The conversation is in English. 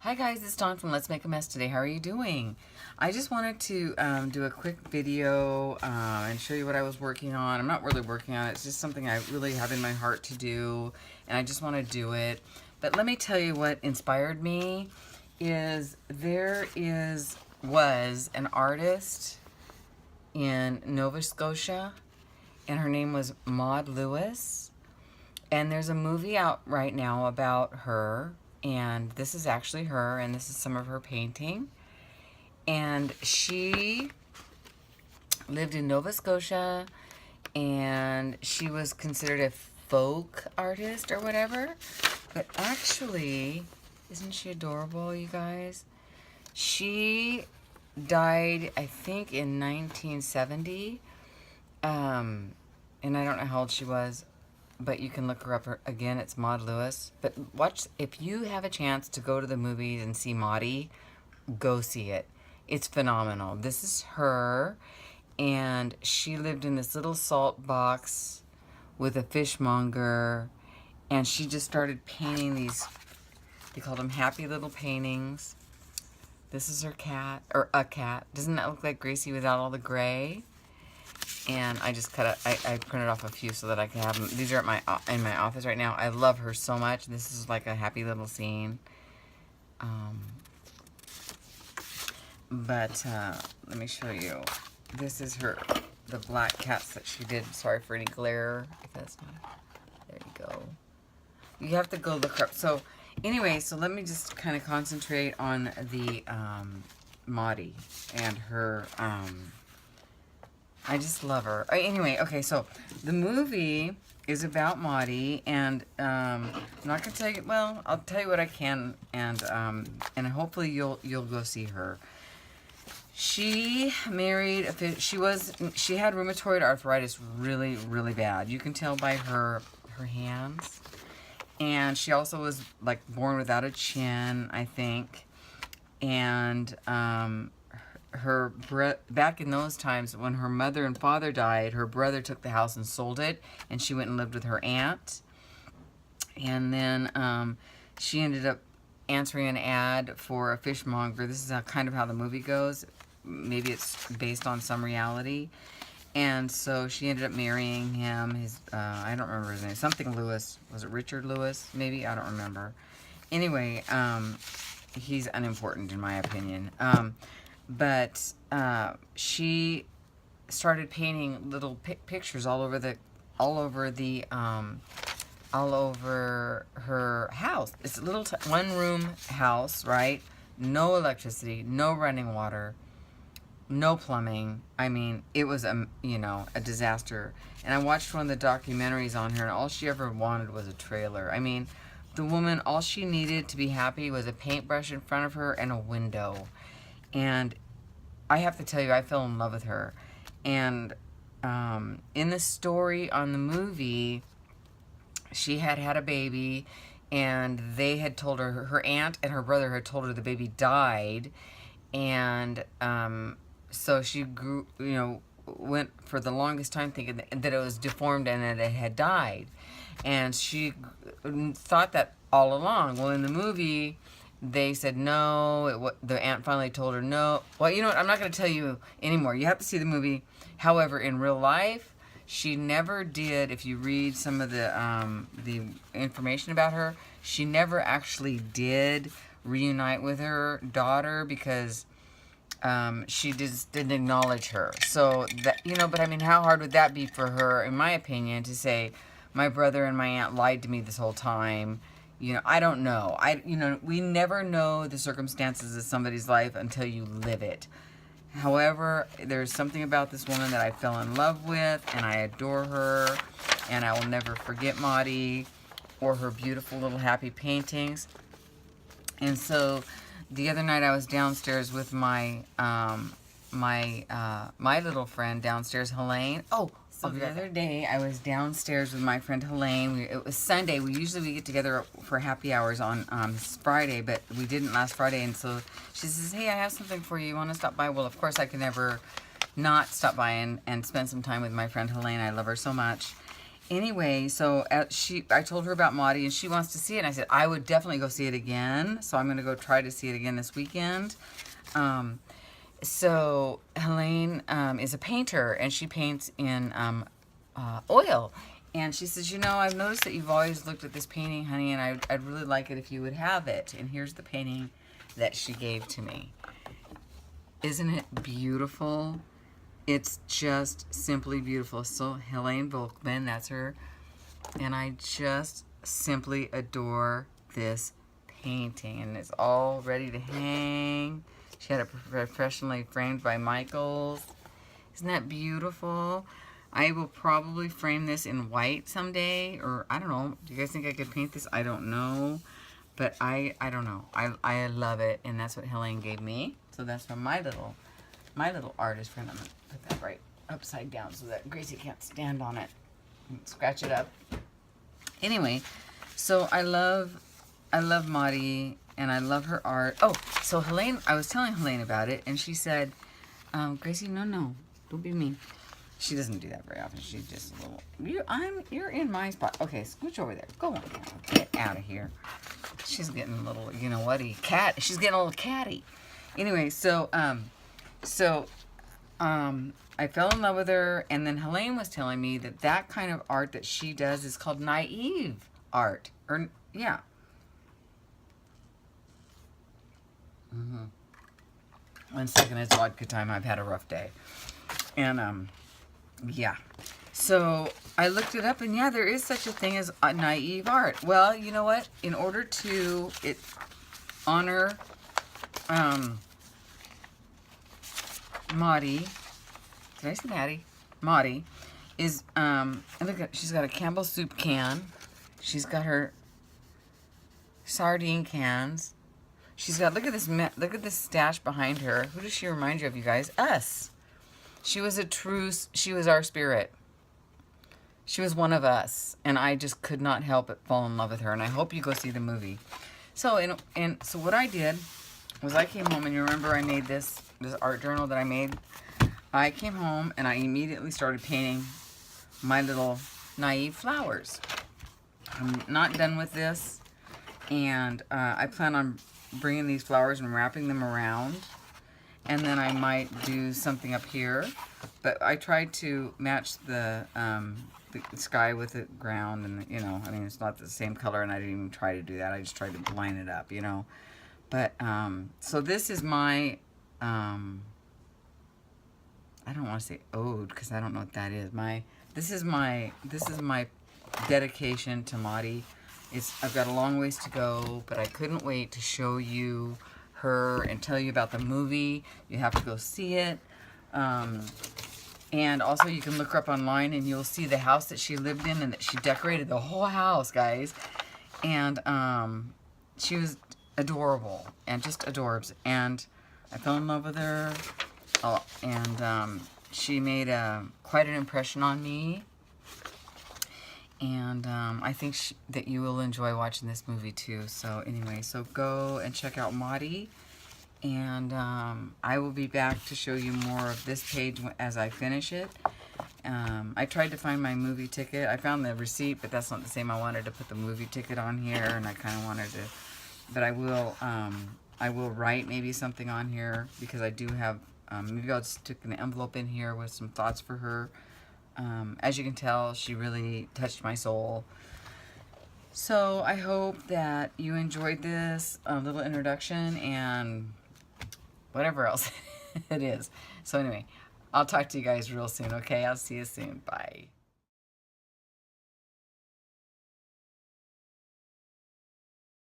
Hi guys, it's Dawn from Let's Make a Mess Today. How are you doing? I just wanted to do a quick video and show you what I was working on. I'm not really working on it. It's just something I really have in my heart to do, and I just want to do it. But let me tell you what inspired me is was an artist in Nova Scotia, and her name was Maud Lewis. And there's a movie out right now about her. And this is actually her, and this is some of her painting. And she lived in Nova Scotia, and she was considered a folk artist or whatever. But actually, isn't she adorable, you guys? She died, I think, in 1970. And I don't know how old she was. But you can look her up again. It's Maud Lewis. But watch, if you have a chance to go to the movies and see Maudie, go see it. It's phenomenal. This is her, and she lived in this little salt box with a fishmonger, and she just started painting these, they called them happy little paintings. This is her cat, or a cat. Doesn't that look like Gracie without all the gray? And I just I printed off a few so that I can have them. These are at in my office right now. I love her so much. This is like a happy little scene. Let me show you. This is the black cats that she did. Sorry for any glare. If that's not, there you go. You have to go look her up. So anyway, so let me just kind of concentrate on the Maudie and her I just love her. Anyway, okay, so the movie is about Maudie, and I'm not gonna tell you. Well, I'll tell you what I can, and hopefully you'll go see her. She married. She had rheumatoid arthritis really, really bad. You can tell by her hands, and she also was like born without a chin, I think, and back in those times when her mother and father died, her brother took the house and sold it, and she went and lived with her aunt. And then she ended up answering an ad for a fishmonger. This is kind of how the movie goes. Maybe it's based on some reality. And so she ended up marrying him. I don't remember his name. Something Lewis. Was it Richard Lewis? Maybe? I don't remember. Anyway, he's unimportant in my opinion. But she started painting little pictures all over her house. It's a little one-room house, right? No electricity, no running water, no plumbing. I mean, it was a disaster. And I watched one of the documentaries on her, and all she ever wanted was a trailer. I mean, the woman, all she needed to be happy was a paintbrush in front of her and a window. And I have to tell you, I fell in love with her. And in the story on the movie, she had a baby, and they had told her aunt and her brother had told her the baby died. And so she grew, went for the longest time thinking that it was deformed and that it had died. And she thought that all along. Well, in the movie, they said no. The aunt finally told her no. Well, you know what? I'm not going to tell you anymore. You have to see the movie. However, in real life, she never did. If you read some of the information about her, she never actually did reunite with her daughter because she just didn't acknowledge her. So that but I mean, how hard would that be for her, in my opinion, to say, my brother and my aunt lied to me this whole time? I don't know. We never know the circumstances of somebody's life until you live it. However, there's something about this woman that I fell in love with, and I adore her, and I will never forget Maudie or her beautiful little happy paintings. And so the other night I was downstairs with my my little friend downstairs, Helene. So the other day, I was downstairs with my friend Helene. It was Sunday. We get together for happy hours on Friday, but we didn't last Friday. And so she says, hey, I have something for you. You want to stop by? Well, of course, I can never not stop by and spend some time with my friend Helene. I love her so much. Anyway, so I told her about Maudie, and she wants to see it. And I said I would definitely go see it again. So I'm going to go try to see it again this weekend. So Helene is a painter, and she paints in oil. And she says, you know, I've noticed that you've always looked at this painting, honey, and I'd really like it if you would have it. And here's the painting that she gave to me. Isn't it beautiful? It's just simply beautiful. So Helene Volkman, that's her. And I just simply adore this painting. And it's all ready to hang. She had it professionally framed by Michaels. Isn't that beautiful? I will probably frame this in white someday. Or I don't know. Do you guys think I could paint this? I don't know. But I don't know. I love it. And that's what Helene gave me. So that's from my little artist friend. I'm going to put that right upside down so that Gracie can't stand on it. Scratch it up. Anyway, so I love Maudie, and I love her art. Oh, so Helene, I was telling Helene about it, and she said, Gracie, no, don't be mean. She doesn't do that very often. She's just a little, you're in my spot. Okay, scooch over there. Go on down. Get out of here. She's getting a little, you know what, she's getting a little catty. Anyway, so I fell in love with her, and then Helene was telling me that kind of art that she does is called naive art. Or, yeah. One second, it's vodka time. I've had a rough day. And, yeah. So I looked it up, and yeah, there is such a thing as naive art. Well, you know what? In order to honor Maudie, did I say Maddie? Maudie is and look at, she's got a Campbell soup can. She's got her sardine cans. She's got, look at this stash behind her. Who does she remind you of, you guys? Us. She was our spirit. She was one of us, and I just could not help but fall in love with her, and I hope you go see the movie. So, so what I did was I came home, and you remember I made this art journal that I made? I came home, and I immediately started painting my little naive flowers. I'm not done with this, and I plan on bringing these flowers and wrapping them around, and then I might do something up here, but I tried to match the sky with the ground, and you know, I mean, it's not the same color, and I didn't even try to do that. I just tried to line it up, you know. But so this is my I don't want to say ode because I don't know what that is. This is my dedication to Maudie. I've got a long ways to go, but I couldn't wait to show you her and tell you about the movie. You have to go see it. And also you can look her up online, and you'll see the house that she lived in, and that she decorated the whole house, guys. And she was adorable, and just adorbs. And I fell in love with her. Oh, and she made quite an impression on me. And I think that you will enjoy watching this movie too. So anyway, so go and check out Maudie. And I will be back to show you more of this page as I finish it. I tried to find my movie ticket. I found the receipt, but that's not the same. I wanted to put the movie ticket on here, and I kind of wanted to, but I will write maybe something on here, because I do have, maybe I'll just stick an envelope in here with some thoughts for her. As you can tell, she really touched my soul. So I hope that you enjoyed this little introduction and whatever else it is. So anyway, I'll talk to you guys real soon, okay? I'll see you soon. Bye.